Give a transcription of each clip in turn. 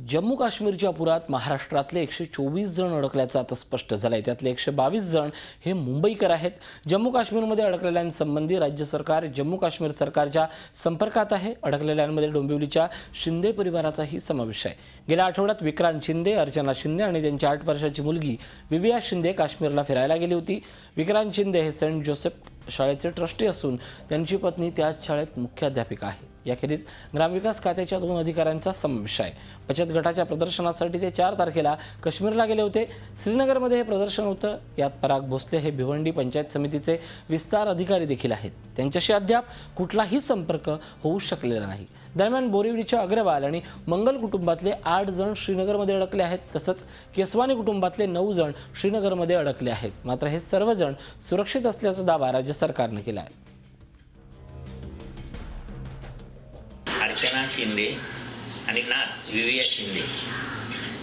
जम्मू काश्मीरच्या पुरात महाराष्ट्रातले 124 जण अडकल्याचं आता स्पष्ट झालंय। त्यातले 122 जण हे मुंबईकर आहेत। जम्मू काश्मीरमध्ये अडकलेल्यांसंबंधी राज्य सरकार जम्मू काश्मीर सरकारच्या संपर्कात आहे। अडकलेल्यांमध्ये डोंबिवलीच्या शिंदे परिवाराचाही समावेश आहे। गेल्या आठवड्यात विक्रांत शिंदे, अर्चना शिंदे आणि त्यांची 8 वर्षाची मुलगी विविया शिंदे काश्मीरला फिरायला गेली होती। विक्रांत शिंदे हे सेंट जोसेफ शाळेचे ट्रस्टी असून त्यांची पत्नी त्याच शाळेत मुख्याध्यापिका आहे। याखेरीज ग्रामविकास खात्याच्या 2 अधिकाऱ्यांचा समावेश आहे। बचत गटाच्या प्रदर्शनासाठी ते 4 तारखेला काश्मीरला गेले होते। श्रीनगरमध्ये हे प्रदर्शन होतं। यात पराग भोसले हे भिवंडी पंचायत समितीचे विस्तार अधिकारी देखील आहेत। त्यांच्याशी अद्याप कुठलाही संपर्क होऊ शकलेला नाही। दरम्यान बोरिवलीच्या अग्रवाल आणि मंगल कुटुंबातले 8 जण श्रीनगरमध्ये अडकले आहेत। तसंच केसवानी कुटुंबातले 9 जण श्रीनगरमध्ये अडकले आहेत। मात्र हे सर्वजण सुरक्षित असल्याचा दावा राज्य सरकारने केला आहे। अर्चना शिंदे आणि नाथ विविया शिंदे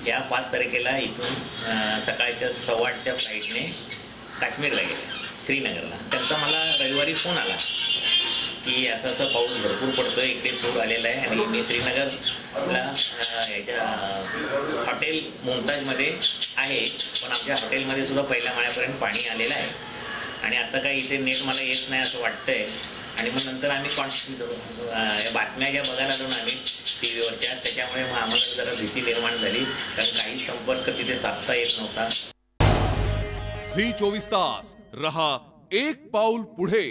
या 5 तारखेला इथून सकाळच्या 8:15च्या फ्लाईटने काश्मीरला गेल्या, श्रीनगरला। त्यांचा मला रविवारी फोन आला की असं पाऊस भरपूर पडतोय, इकडे पूर आलेला आहे आणि मी श्रीनगरला याच्या हॉटेल मुमताजमध्ये आहे, पण आमच्या हॉटेलमध्ये सुद्धा पहिल्या माळ्यापर्यंत पाणी आलेलं आहे आणि आता काही इथे नेट मला येत नाही असं वाटतंय। आणि मग नंतर आम्ही बातम्या ज्या बघायला आलो ना आम्ही टीव्हीवरच्या, त्याच्यामुळे मग आम्हाला जरा भीती निर्माण झाली, कारण काही संपर्क तिथे साधता येत नव्हता। झी 24 तास रहा एक पाऊल पुढे।